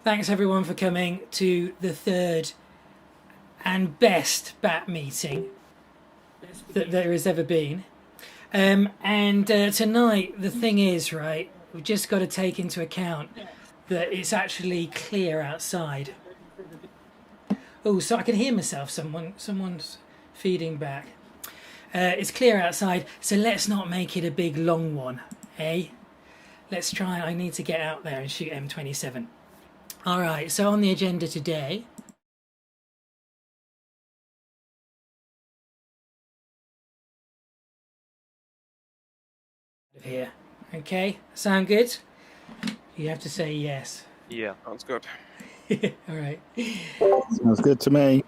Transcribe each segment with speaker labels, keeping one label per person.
Speaker 1: Thanks everyone for coming to the third and best bat meeting that there has ever been. Tonight, the thing is, right, we've just got to take into account that it's actually clear outside. Oh, so I can hear myself. Someone's feeding back. It's clear outside, so let's not make it a big long one, eh? Let's try. I need to get out there and shoot M27. All right. So on the agenda today, here. Okay. Sound good? You have to say yes.
Speaker 2: Yeah, sounds good.
Speaker 1: All right.
Speaker 3: Sounds good to me.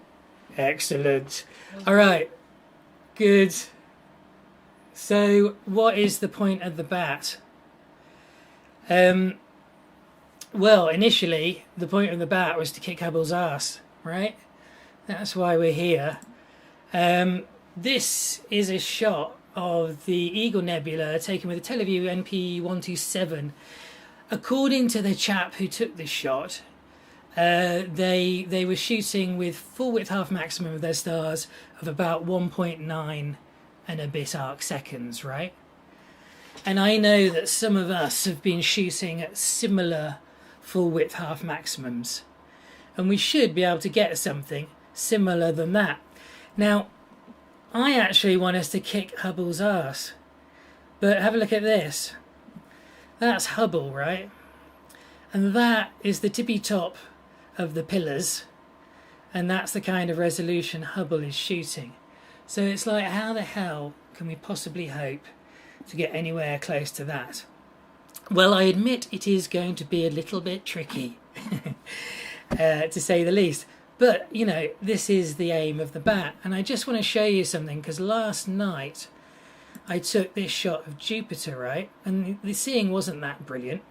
Speaker 1: Excellent. All right. Good. So, what is the point of the bat? Well, initially, the point of the bat was to kick Hubble's arse, right? That's why we're here. This is a shot of the Eagle Nebula taken with a Teleview NP127. According to the chap who took this shot, they were shooting with full width half maximum of their stars of about 1.9 and a bit arc seconds, right? And I know that some of us have been shooting at similar full width half maximums, and we should be able to get something similar than that. Now, I actually want us to kick Hubble's arse, but have a look at this. That's Hubble, right? And that is the tippy top of the pillars, and that's the kind of resolution Hubble is shooting. So it's like, how the hell can we possibly hope to get anywhere close to that? Well, I admit it is going to be a little bit tricky, to say the least. But, you know, this is the aim of the bat. And I just want to show you something, because last night I took this shot of Jupiter, right? And the seeing wasn't that brilliant.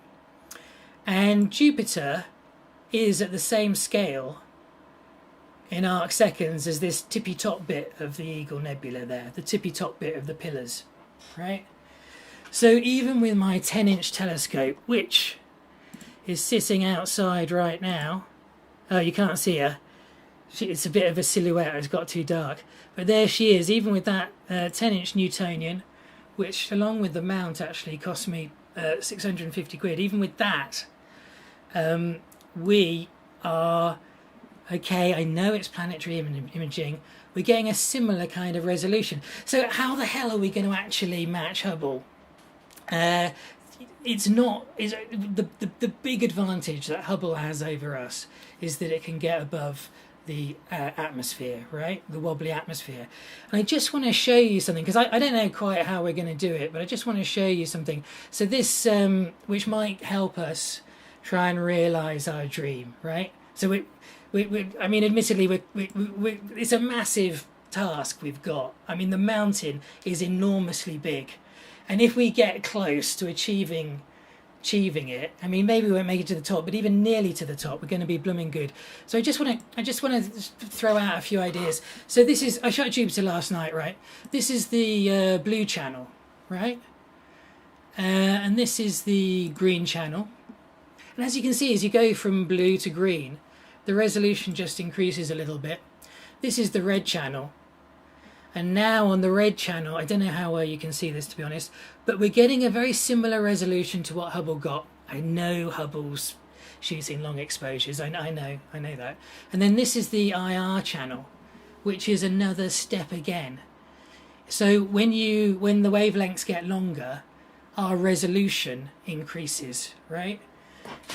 Speaker 1: And Jupiter is at the same scale in arc seconds as this tippy top bit of the Eagle Nebula there, the tippy top bit of the pillars, right? So even with my 10-inch telescope, which is sitting outside right now, oh, you can't see her. It's a bit of a silhouette, it's got too dark. But there she is, even with that 10-inch Newtonian, which along with the mount actually cost me 650 quid. Even with that, we are, okay, I know it's planetary imaging, we're getting a similar kind of resolution. So how the hell are we going to actually match Hubble? It's not. The big advantage that Hubble has over us is that it can get above the atmosphere, right? The wobbly atmosphere. And I just want to show you something, because I don't know quite how we're going to do it, but I just want to show you something. So this, which might help us try and realise our dream, right? So I mean, admittedly, it's a massive task we've got. I mean, the mountain is enormously big. And if we get close to achieving it, I mean, maybe we won't make it to the top, but even nearly to the top, we're going to be blooming good. So I just want to throw out a few ideas. So this is, I shot Jupiter last night, right? This is the blue channel, right? And this is the green channel. And as you can see, as you go from blue to green, the resolution just increases a little bit. This is the red channel. And now on the red channel, I don't know how well you can see this, to be honest, but we're getting a very similar resolution to what Hubble got. I know Hubble's shooting long exposures. I know that. And then this is the IR channel, which is another step again. So when the wavelengths get longer, our resolution increases, right?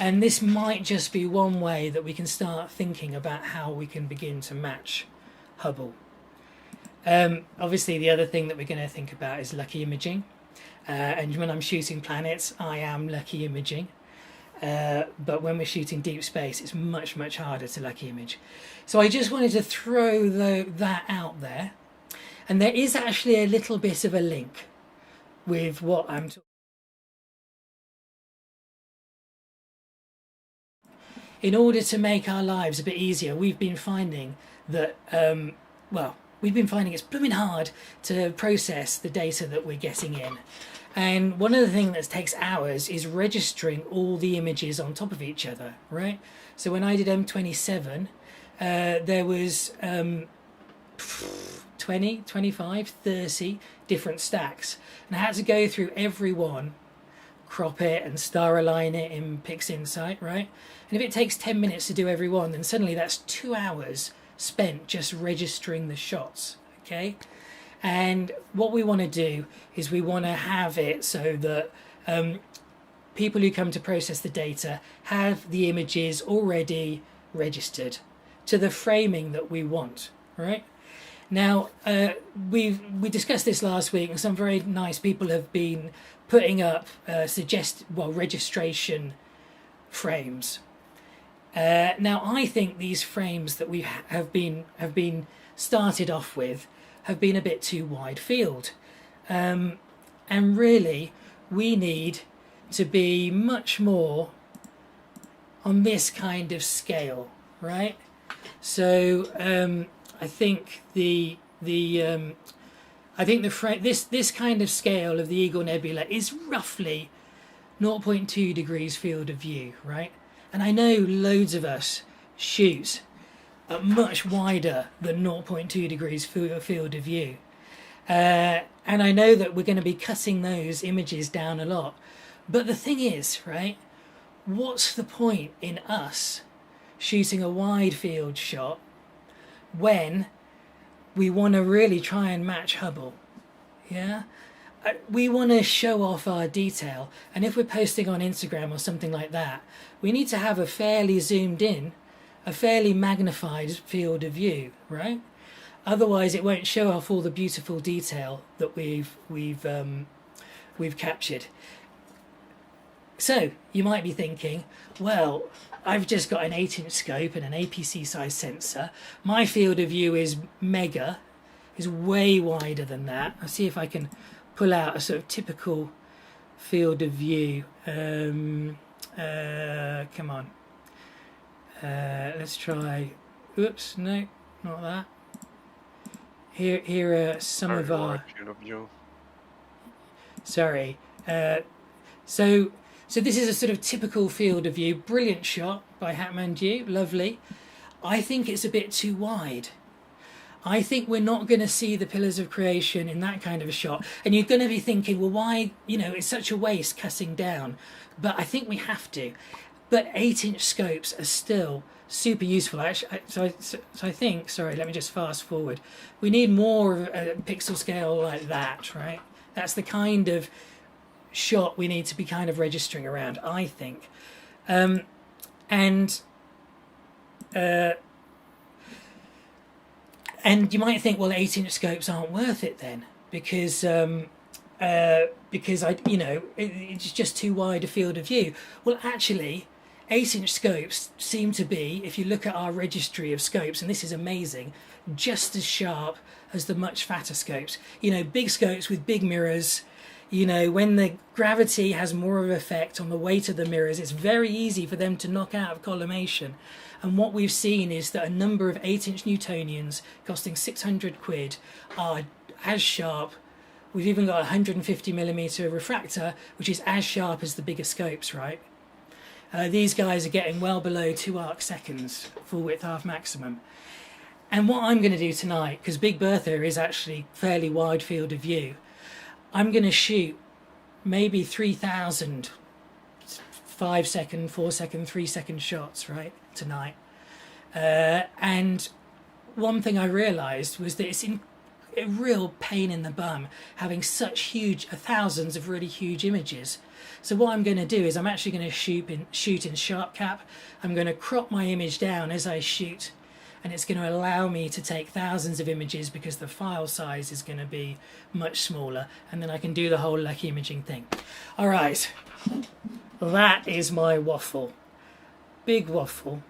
Speaker 1: And this might just be one way that we can start thinking about how we can begin to match Hubble. Obviously, the other thing that we're going to think about is lucky imaging. And when I'm shooting planets, I am lucky imaging. But when we're shooting deep space, it's much, much harder to lucky image. So I just wanted to throw that out there. And there is actually a little bit of a link with what I'm talking about. In order to make our lives a bit easier, we've been finding that, we've been finding it's blooming hard to process the data that we're getting in. And one of the things that takes hours is registering all the images on top of each other, right? So when I did M27, there was 20, 25, 30 different stacks. And I had to go through every one, crop it and star align it in PixInsight, right? And if it takes 10 minutes to do every one, then suddenly that's 2 hours spent just registering the shots, okay? And what we want to do is we want to have it so that people who come to process the data have the images already registered to the framing that we want, right? Now, we discussed this last week, and some very nice people have been putting up registration frames. Now, I think these frames that we have been started off with have been a bit too wide field, and really we need to be much more on this kind of scale, right? So I think this kind of scale of the Eagle Nebula is roughly 0.2 degrees field of view, right? And I know loads of us shoot at much wider than 0.2 degrees field of view. And I know that we're going to be cutting those images down a lot. But the thing is, right, what's the point in us shooting a wide field shot when we want to really try and match Hubble? Yeah? We want to show off our detail. And if we're posting on Instagram or something like that, we need to have a fairly zoomed in, a fairly magnified field of view, right? Otherwise, it won't show off all the beautiful detail that we've captured. So you might be thinking, well, I've just got an 8-inch scope and an APC size sensor. My field of view is mega, is way wider than that. I'll see if I can pull out a sort of typical field of view. Come on. Let's try. Oops, no, not that. Here are some of our
Speaker 2: field of view.
Speaker 1: Sorry. So this is a sort of typical field of view. Brilliant shot by Hatmandu, lovely. I think it's a bit too wide. I think we're not going to see the pillars of creation in that kind of a shot. And you're going to be thinking, well, why, it's such a waste cutting down. But I think we have to. But 8-inch scopes are still super useful. So I think, sorry, let me just fast forward. We need more of a pixel scale like that, right? That's the kind of shot we need to be kind of registering around, I think. And you might think, well, 8-inch scopes aren't worth it then, because it's just too wide a field of view. Well, actually, 8-inch scopes seem to be, if you look at our registry of scopes, and this is amazing, just as sharp as the much fatter scopes. Big scopes with big mirrors. When the gravity has more of an effect on the weight of the mirrors, it's very easy for them to knock out of collimation. And what we've seen is that a number of 8-inch Newtonians costing 600 quid are as sharp. We've even got a 150mm refractor, which is as sharp as the bigger scopes, right? These guys are getting well below 2 arc seconds, full width half maximum. And what I'm going to do tonight, because Big Bertha is actually fairly wide field of view, I'm going to shoot maybe 3,000 5-second, 4-second, 3-second shots, right, tonight. And one thing I realised was that it's a real pain in the bum having such thousands of really huge images. So what I'm going to do is I'm actually going to shoot in sharp cap. I'm going to crop my image down as I shoot, and it's going to allow me to take thousands of images because the file size is going to be much smaller, and then I can do the whole lucky imaging thing. All right, that is my waffle. Big waffle.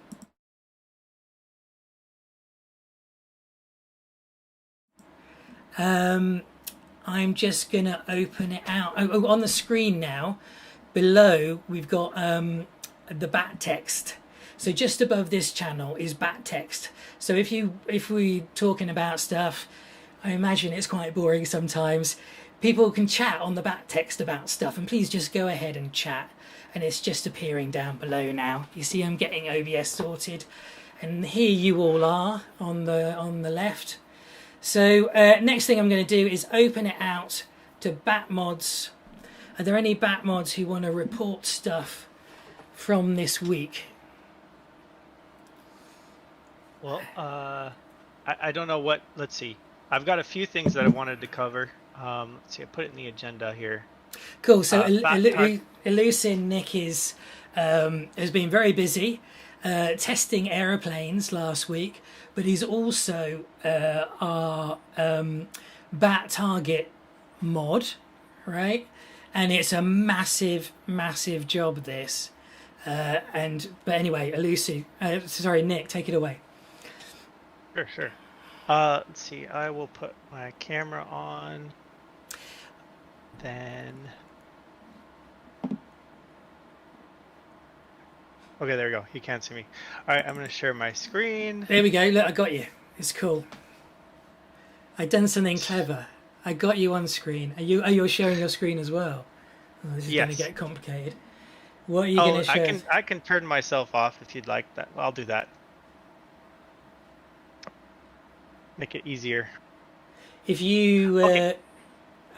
Speaker 1: I'm just going to open it out. Oh, on the screen now, below, we've got the bat text. So just above this channel is bat text. So if we're talking about stuff, I imagine it's quite boring sometimes. people can chat on the back text about stuff, and please just go ahead and chat. And it's just appearing down below now. You see I'm getting OBS sorted, and here you all are on the left. So next thing I'm going to do is open it out to bat mods. Are there any bat mods who want to report stuff from this week?
Speaker 2: Well, I don't know what. Let's see. I've got a few things that I wanted to cover. Let's see. I put it in the agenda here.
Speaker 1: Cool. So Elucin Nick has been very busy testing aeroplanes last week, but he's also our bat target mod, right? And it's a massive job, this. But anyway, Nick, take it away.
Speaker 2: Sure. Let's see. I will put my camera on. Then. Okay, there we go. You can't see me. All right, I'm going to share my screen.
Speaker 1: There we go. Look, I got you. It's cool. I've done something clever. I got you on screen. Are you sharing your screen as well? Oh, this is going to get complicated. What are you going to share?
Speaker 2: I can turn myself off if you'd like that. I'll do that. Make it easier.
Speaker 1: If you...
Speaker 2: Okay.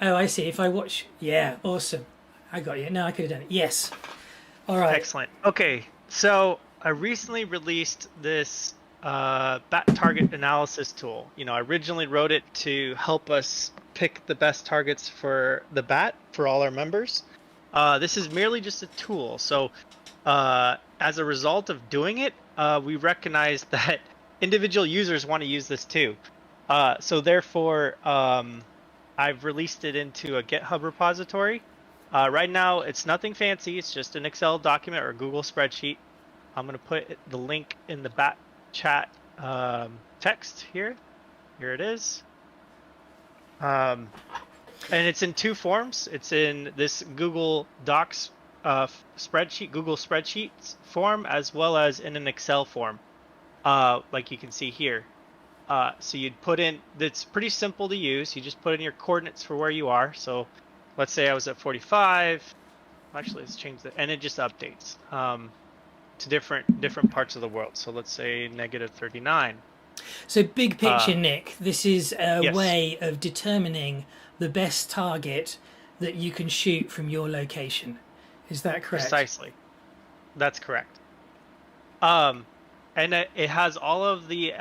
Speaker 1: Oh, I see. If I watch... Yeah, awesome. I got you. No, I could have done it. Yes. All right.
Speaker 2: Excellent. Okay, so I recently released this bat target analysis tool. I originally wrote it to help us pick the best targets for the bat for all our members. This is merely just a tool. So as a result of doing it, we recognize that individual users want to use this too. So therefore, I've released it into a GitHub repository. Right now, it's nothing fancy. It's just an Excel document or a Google spreadsheet. I'm going to put the link in the bat chat text here. Here it is. And it's in two forms. It's in this Google Docs spreadsheet, Google Spreadsheets form, as well as in an Excel form, like you can see here. So you'd put in, it's pretty simple to use. You just put in your coordinates for where you are. So let's say I was at 45. Actually, let's change that, and it just updates to different parts of the world. So let's say -39.
Speaker 1: So big picture, Nick, this is a
Speaker 2: yes.
Speaker 1: way of determining the best target that you can shoot from your location. Is that correct?
Speaker 2: Precisely. That's correct. And it has all of the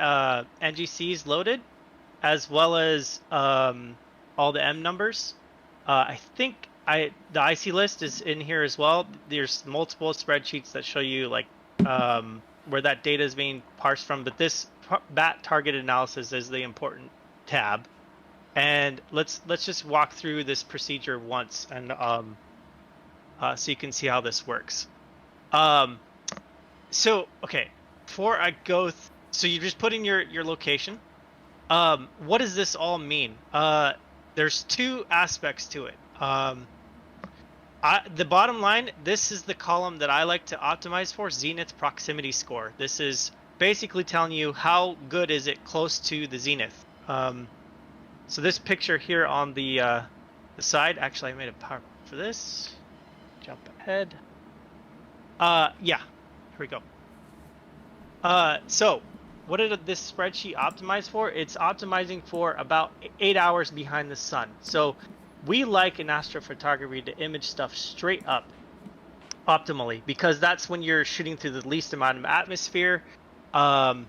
Speaker 2: NGCs loaded, as well as all the M numbers. I think the IC list is in here as well. There's multiple spreadsheets that show you like where that data is being parsed from, but this bat target analysis is the important tab. And let's just walk through this procedure once, and so you can see how this works. So okay, before I go, so you just put in your location. What does this all mean? There's two aspects to it. The bottom line, this is the column that I like to optimize for, zenith proximity score. This is basically telling you how good is it close to the zenith. So this picture here on the side, actually I made a PowerPoint for this. Jump ahead. Yeah, here we go. So what did this spreadsheet optimize for? It's optimizing for about 8 hours behind the sun. So we like in astrophotography to image stuff straight up optimally, because that's when you're shooting through the least amount of atmosphere, and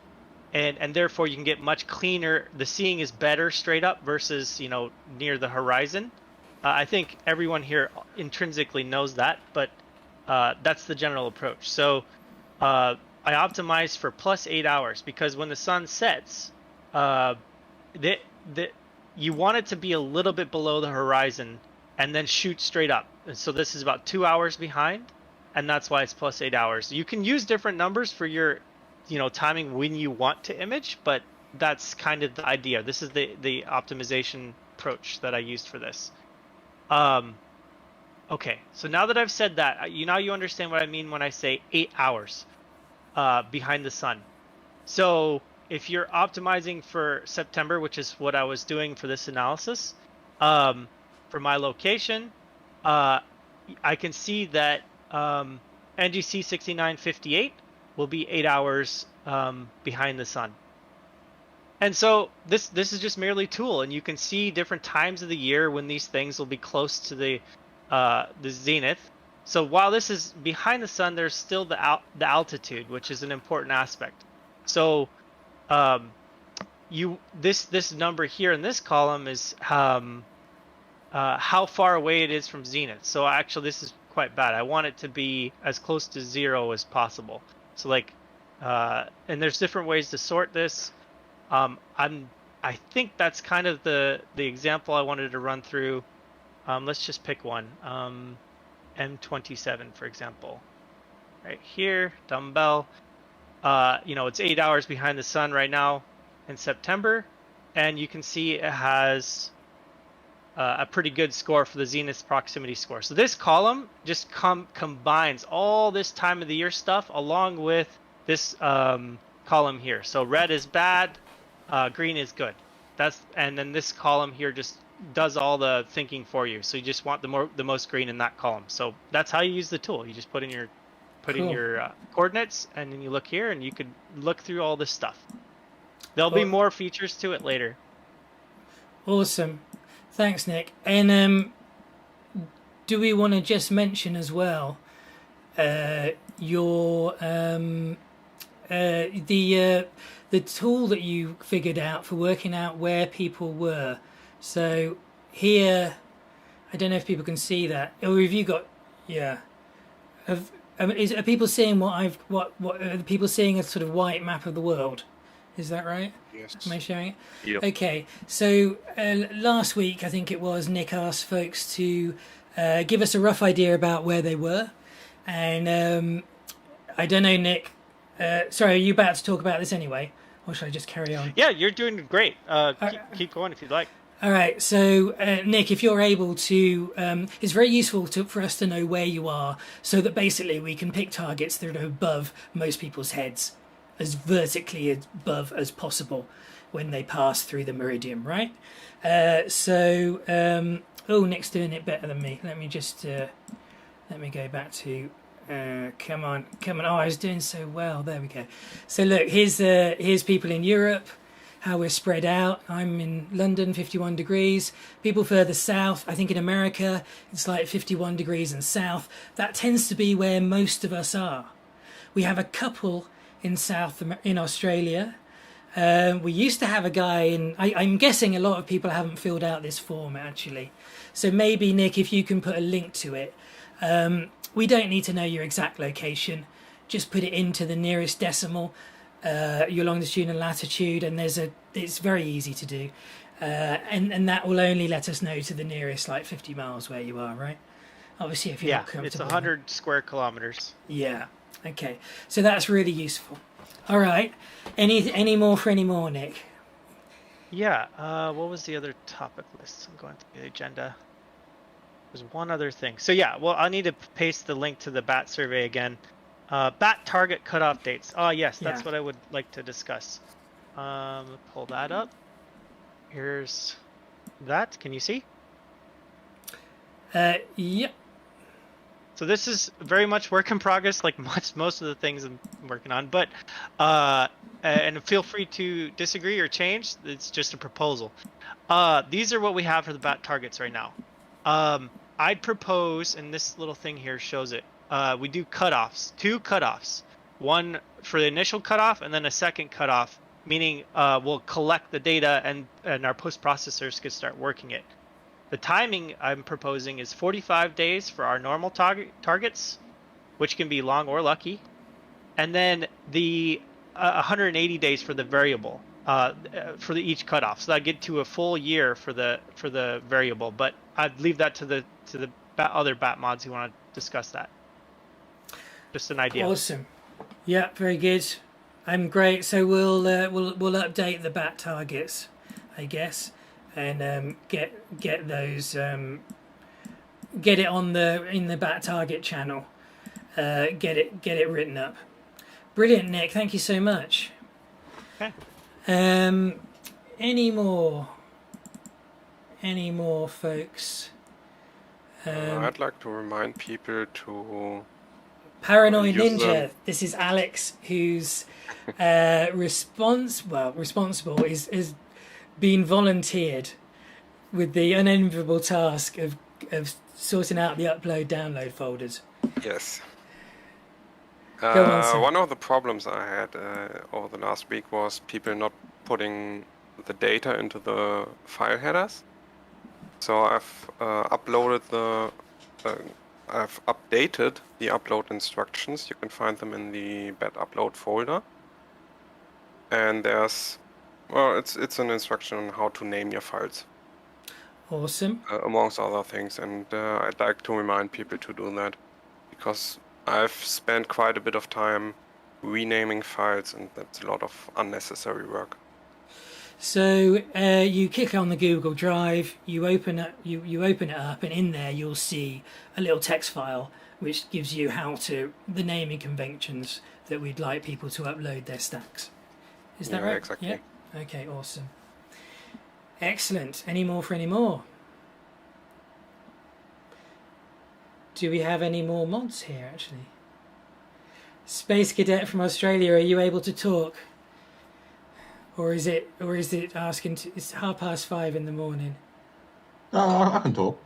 Speaker 2: therefore you can get much cleaner. The seeing is better straight up versus near the horizon. I think everyone here intrinsically knows that, but that's the general approach. So I optimize for plus 8 hours, because when the sun sets, you want it to be a little bit below the horizon and then shoot straight up. And so this is about 2 hours behind, and that's why it's plus 8 hours. You can use different numbers for your timing when you want to image, but that's kind of the idea. This is the optimization approach that I used for this. Okay, so now that I've said that, now you understand what I mean when I say 8 hours behind the sun. So if you're optimizing for September, which is what I was doing for this analysis, for my location, I can see that NGC 6958 will be 8 hours behind the sun. And so this is just merely tool, and you can see different times of the year when these things will be close to the zenith. So while this is behind the sun, there's still the altitude, which is an important aspect. So this number here in this column is how far away it is from zenith. So actually, this is quite bad. I want it to be as close to 0 as possible. So like, and there's different ways to sort this. I think that's kind of the example I wanted to run through. Let's just pick one. M27, for example. Right here, dumbbell. It's 8 hours behind the sun right now in September, and you can see it has a pretty good score for the zenith proximity score. So this column just combines all this time of the year stuff along with this column here. So red is bad, green is good. And then this column here just does all the thinking for you. So you just want the most green in that column. So that's how you use the tool. You just put in your coordinates, and then you look here, and you could look through all this stuff. There'll be more features to it later.
Speaker 1: Awesome. Thanks, Nick. And do we want to just mention as well your the tool that you figured out for working out where people were? So here, I don't know if people can see that. Or have you got? Yeah. Are people seeing what are people seeing a sort of white map of the world? Is that right?
Speaker 3: Yes.
Speaker 1: Am I showing it?
Speaker 3: Yep.
Speaker 1: Okay. So last week, I think it was, Nick asked folks to give us a rough idea about where they were, and I don't know, Nick. Sorry, are you about to talk about this anyway, or should I just carry on?
Speaker 2: Yeah, you're doing great. Keep going if you'd like.
Speaker 1: All right, so Nick, if you're able to, it's very useful for us to know where you are, so that basically we can pick targets that are above most people's heads, as vertically above as possible when they pass through the meridian, right? Nick's doing it better than me. Let me go back to. Come on. Oh, I was doing so well. There we go. So look, here's people in Europe, how we're spread out. I'm in London, 51 degrees. People further south, I think in America, it's like 51 degrees and south. That tends to be where most of us are. We have a couple in Australia. We used to have a guy in, I'm guessing a lot of people haven't filled out this form actually. So maybe, Nick, if you can put a link to it. We don't need to know your exact location. Just put it into the nearest decimal, your longitude and latitude, and it's very easy to do. And that will only let us know to the nearest, like 50 miles where you are, right? Obviously, if you're not comfortable.
Speaker 2: It's 100 square kilometers.
Speaker 1: Yeah. Okay. So that's really useful. All right. Any more, Nick?
Speaker 2: Yeah. What was the other topic list? I'm going through the agenda. There's one other thing. So yeah, well, I need to paste the link to the BAT survey again. BAT target cutoff dates. Oh yes, that's what I would like to discuss. Pull that up. Here's that. Can you see?
Speaker 1: Yep.
Speaker 2: So this is very much work in progress, like most of the things I'm working on. But and feel free to disagree or change. It's just a proposal. These are what we have for the BAT targets right now. I'd propose, and this little thing here shows it, we do cutoffs, 2 cutoffs, one for the initial cutoff and then a second cutoff, meaning we'll collect the data and our post-processors could start working it. The timing I'm proposing is 45 days for our normal targets, which can be long or lucky, and then the 180 days for the variable. For each cutoff, so I get to a full year for the variable, but I'd leave that to the other BAT mods who want to discuss that. Just an idea.
Speaker 1: Awesome. Yeah, very good. I'm great. So we'll update the BAT targets, I guess, and get those get it in the BAT target channel. Get it written up. Brilliant, Nick. Thank you so much.
Speaker 2: Okay.
Speaker 1: Any more folks?
Speaker 4: I'd like to remind people to
Speaker 1: Paranoid
Speaker 4: use
Speaker 1: Ninja. This is Alex, who's responsible is been volunteered with the unenviable task of sorting out the upload download folders.
Speaker 4: Yes.
Speaker 1: Go on, sir.
Speaker 4: One of the problems I had over the last week was people not putting the data into the file headers. So I've I've updated the upload instructions. You can find them in the bad upload folder. And there's, well, it's an instruction on how to name your files.
Speaker 1: Awesome.
Speaker 4: Amongst other things, and I'd like to remind people to do that, because I've spent quite a bit of time renaming files, and that's a lot of unnecessary work.
Speaker 1: So you click on the Google Drive, you open it up, and in there you'll see a little text file which gives you the naming conventions that we'd like people to upload their stacks. Is that right?
Speaker 4: Exactly.
Speaker 1: Yeah. Okay. Awesome. Excellent. Any more for any more? Do we have any more mods here, actually? Space Cadet from Australia, are you able to talk? Or is it asking to, it's 5:30 in the morning.
Speaker 5: I can talk.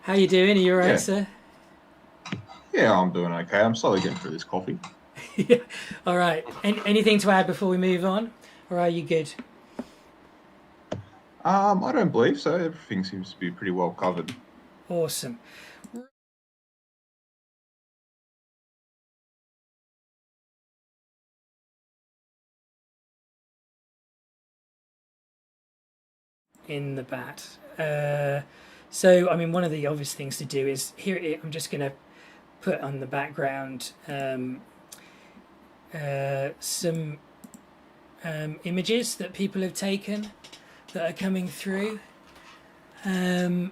Speaker 1: How you doing? Are you alright,
Speaker 5: Yeah.
Speaker 1: sir?
Speaker 5: Yeah, I'm doing okay. I'm slowly getting through this coffee.
Speaker 1: Yeah. All right. Anything to add before we move on? Or are you good?
Speaker 5: I don't believe so. Everything seems to be pretty well covered.
Speaker 1: Awesome. In the bat. So, I mean, one of the obvious things to do is here. I'm just going to put on the background some images that people have taken that are coming through. I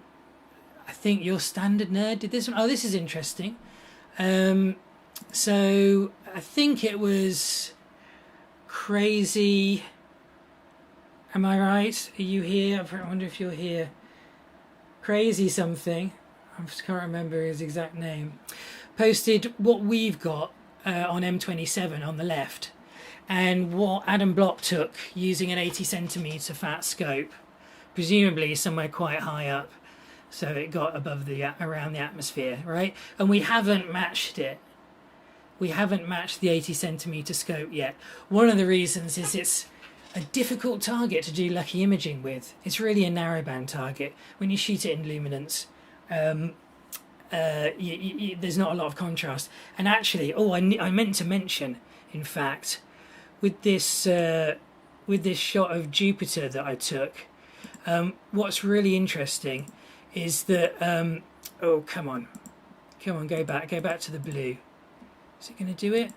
Speaker 1: think your standard nerd did this one. Oh, this is interesting. So I think it was Crazy. Am I right? Are you here? I wonder if you're here. Crazy something. I just can't remember his exact name. Posted what we've got on M27 on the left, and what Adam Block took using an 80 centimeter fat scope, presumably somewhere quite high up, so it got above around the atmosphere, right? And we haven't matched it. We haven't matched the 80 centimeter scope yet. One of the reasons is it's a difficult target to do lucky imaging with. It's really a narrowband target. When you shoot it in luminance, there's not a lot of contrast. And actually, I meant to mention, in fact, with this shot of Jupiter that I took, what's really interesting is that oh, come on, go back to the blue. Is it going to do it?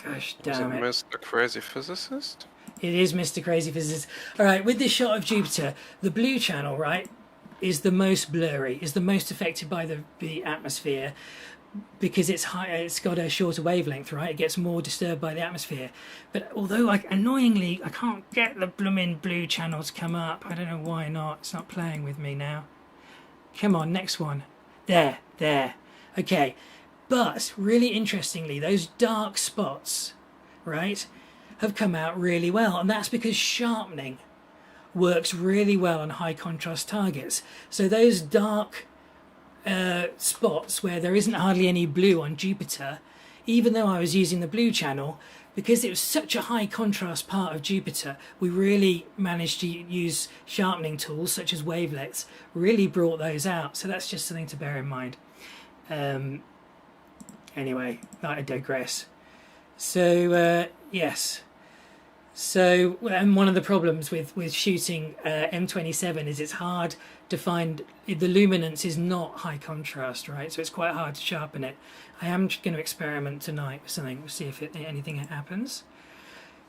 Speaker 1: Gosh damn it.
Speaker 4: Is it Mr. Crazy Physicist?
Speaker 1: It is Mr. Crazy Physicist. All right, with this shot of Jupiter, the blue channel, right, is the most blurry, is the most affected by the atmosphere, because it's got a shorter wavelength, right? It gets more disturbed by the atmosphere. But although, annoyingly, I can't get the blooming blue channel to come up. I don't know why not. It's not playing with me now. Come on, next one. There. Okay. But, really interestingly, those dark spots, right, have come out really well. And that's because sharpening works really well on high contrast targets. So those dark spots where there isn't hardly any blue on Jupiter, even though I was using the blue channel, because it was such a high contrast part of Jupiter, we really managed to use sharpening tools such as wavelets, really brought those out. So that's just something to bear in mind. Anyway, I digress. So yes. So, and one of the problems with shooting M27 is it's hard to find, the luminance is not high contrast, right? So it's quite hard to sharpen it. I am going to experiment tonight with something, see if anything happens.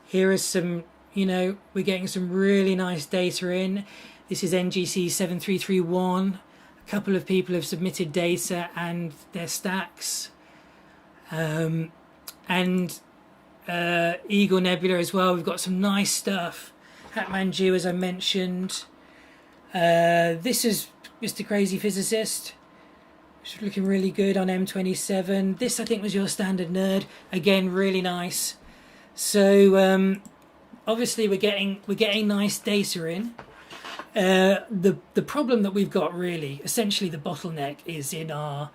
Speaker 1: Here is some, we're getting some really nice data in. This is NGC 7331. A couple of people have submitted data and their stacks. Eagle Nebula as well. We've got some nice stuff. Hatmandu, as I mentioned. This is Mr. Crazy Physicist. It's looking really good on M27. This I think was your standard nerd. Again, really nice. So obviously we're getting nice data in. The problem that we've got really, essentially the bottleneck is in our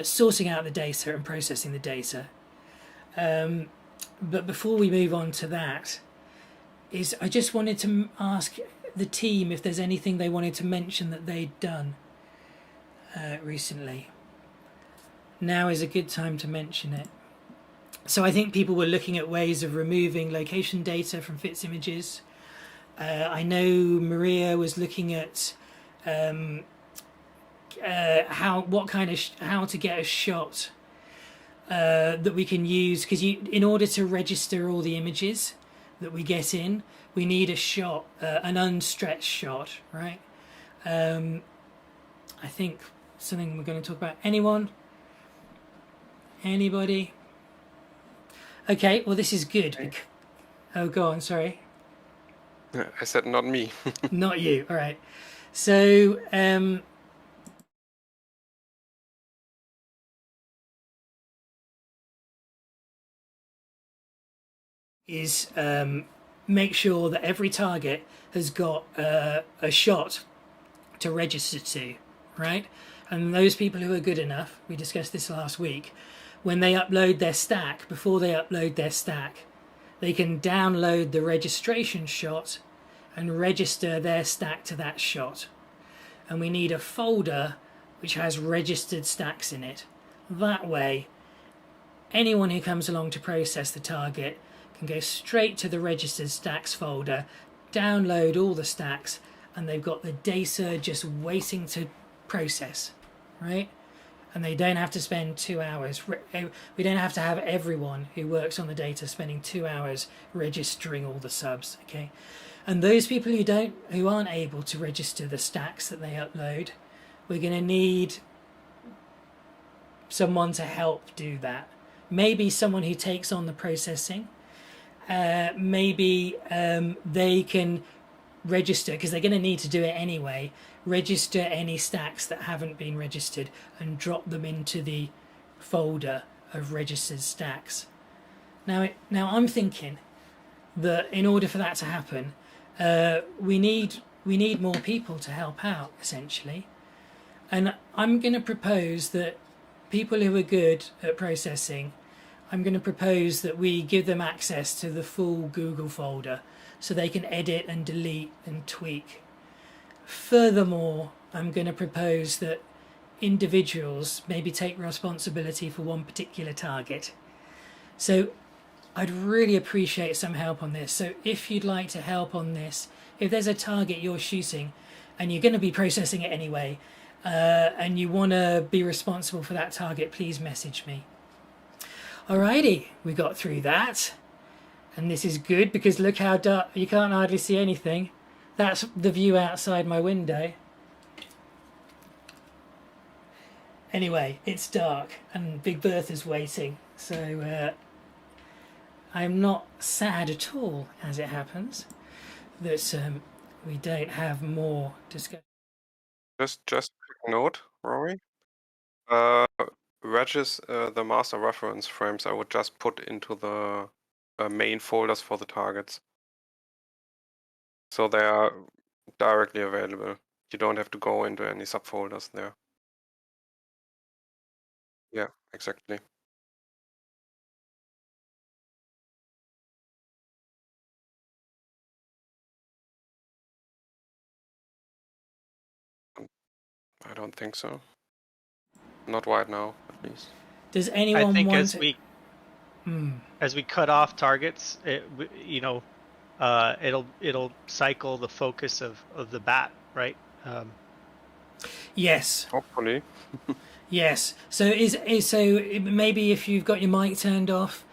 Speaker 1: sorting out the data and processing the data. But before we move on to that, I just wanted to ask the team if there's anything they wanted to mention that they'd done recently. Now is a good time to mention it. So I think people were looking at ways of removing location data from FITS images. I know Maria was looking at how to get a shot that we can use, because in order to register all the images that we get in, we need a shot, an unstretched shot, right? I think something we're going to talk about. Anybody? Okay, well this is good. Oh, go on, sorry.
Speaker 4: I said not me.
Speaker 1: Not you, all right. So, make sure that every target has got a shot to register to, right? And those people who are good enough, we discussed this last week, when they upload their stack, before they upload their stack, they can download the registration shot and register their stack to that shot. And we need a folder which has registered stacks in it. That way, anyone who comes along to process the target can go straight to the registered stacks folder, download all the stacks, and they've got the data just waiting to process, right? And they don't have to spend 2 hours. We don't have to have everyone who works on the data spending 2 hours registering all the subs, okay? And those people who aren't able to register the stacks that they upload, we're going to need someone to help do that. Maybe someone who takes on the processing. Maybe they can register, because they're going to need to do it anyway, register any stacks that haven't been registered and drop them into the folder of registered stacks. Now I'm thinking that in order for that to happen, we need more people to help out, essentially. And I'm going to propose that people who are good at processing, I'm going to propose that we give them access to the full Google folder so they can edit and delete and tweak. Furthermore, I'm going to propose that individuals maybe take responsibility for one particular target. So I'd really appreciate some help on this. So if you'd like to help on this, if there's a target you're shooting and you're going to be processing it anyway, and you want to be responsible for that target, please message me. Alrighty, we got through that. And this is good because look how dark, you can't hardly see anything. That's the view outside my window. Anyway, it's dark and Big Bertha's waiting, so I'm not sad at all, as it happens, that we don't have more discussion.
Speaker 4: Just a quick note, Rory. The master reference frames I would just put into the main folders for the targets. So they are directly available. You don't have to go into any subfolders there. Yeah, exactly. I don't think so. Not right now, at least.
Speaker 1: Does anyone
Speaker 2: I think
Speaker 1: want
Speaker 2: as we cut off targets, it'll cycle the focus of the bat, right?
Speaker 1: Yes.
Speaker 4: Hopefully.
Speaker 1: Yes. So maybe if you've got your mic turned off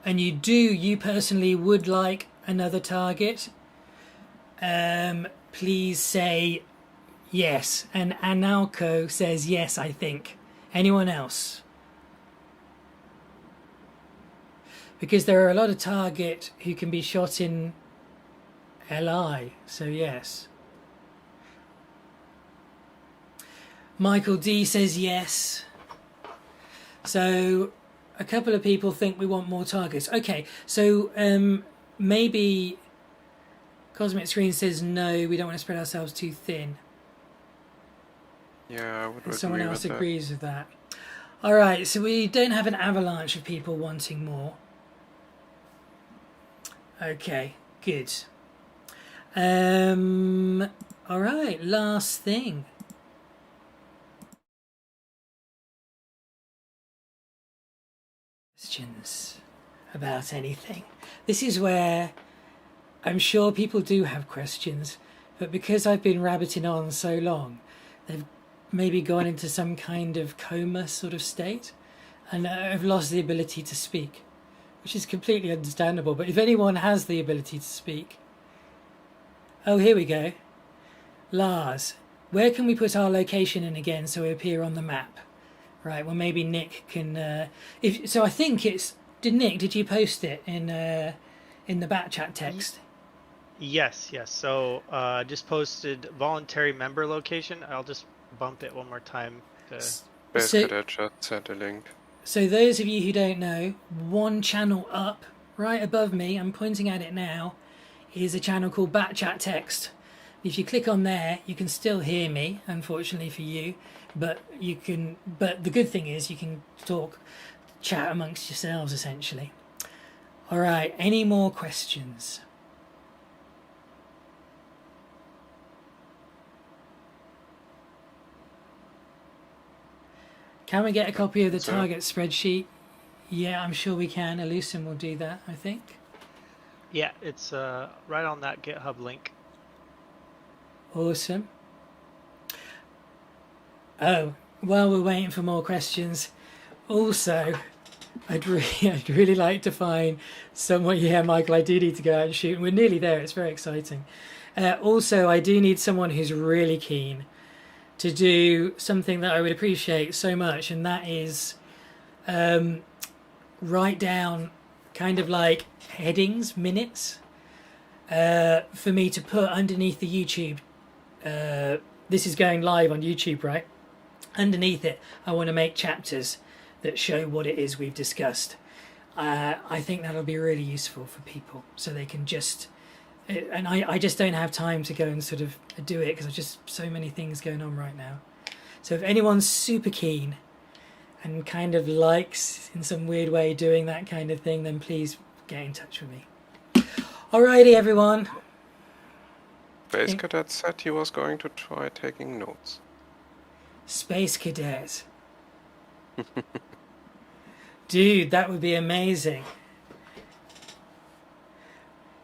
Speaker 1: and you personally would like another target, please say yes. And Analco says yes, I think. Anyone else? Because there are a lot of target who can be shot in LI, so yes. Michael D says yes. So a couple of people think we want more targets. Okay, so maybe Cosmic Screen says no, we don't want to spread ourselves too thin.
Speaker 4: Yeah, I would
Speaker 1: And someone
Speaker 4: agree
Speaker 1: else
Speaker 4: with that.
Speaker 1: agrees with that. All right, so we don't have an avalanche of people wanting more. Okay, good. All right, last thing. Questions about anything. This is where I'm sure people do have questions, but because I've been rabbiting on so long, they've maybe gone into some kind of coma sort of state, and I've lost the ability to speak, which is completely understandable. But if anyone has the ability to speak... Oh, here we go. Lars, where can we put our location in again so we appear on the map? Right, well maybe Nick can... So I think it's... Did you post it in the back chat text?
Speaker 2: Yes. So just posted voluntary member location. I'll just bump it one more time.
Speaker 4: Space
Speaker 1: So-
Speaker 4: Cadet just sent a link.
Speaker 1: So those of you who don't know, one channel up, right above me, I'm pointing at it now, is a channel called Back Chat Text. If you click on there, you can still hear me, unfortunately for you, but the good thing is you can chat amongst yourselves essentially. All right, any more questions? Can we get a copy of the target spreadsheet? Yeah, I'm sure we can. Elucin will do that, I think.
Speaker 2: Yeah, it's right on that GitHub link.
Speaker 1: Awesome. Oh, while we're waiting for more questions, also, I'd really like to find someone. Yeah, Michael, I do need to go out and shoot. We're nearly there. It's very exciting. Also, I do need someone who's really keen to do something that I would appreciate so much, and that is write down kind of like headings, minutes, for me to put underneath the YouTube. This is going live on YouTube, right? Underneath it, I want to make chapters that show what it is we've discussed. I think that'll be really useful for people, so they can just... And I just don't have time to go and sort of do it because there's just so many things going on right now. So if anyone's super keen and kind of likes in some weird way doing that kind of thing, then please get in touch with me. Alrighty, everyone.
Speaker 4: Space Cadet said he was going to try taking notes.
Speaker 1: Space Cadet. Dude, that would be amazing.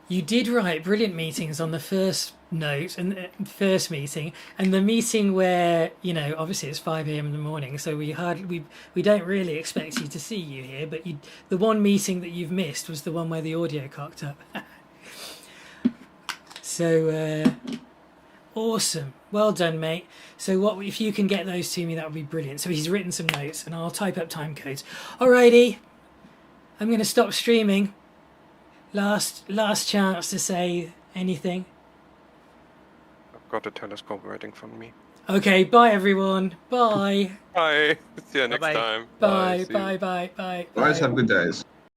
Speaker 1: You did write brilliant meetings on the first note and the first meeting, and the meeting where, you know, obviously it's 5 a.m. in the morning, so we don't really expect you to see you here, but the one meeting that you've missed was the one where the audio cocked up. So awesome, well done, mate. So what if you can get those to me, that would be brilliant. So he's written some notes and I'll type up time codes. Alrighty, I'm going to stop streaming. Last chance to say anything.
Speaker 4: I've got a telescope waiting for me.
Speaker 1: Okay, bye everyone. Bye.
Speaker 4: Bye. See you next
Speaker 2: Bye-bye.
Speaker 4: time.
Speaker 1: Bye.
Speaker 4: See you.
Speaker 1: Bye.
Speaker 5: Guys, have good days.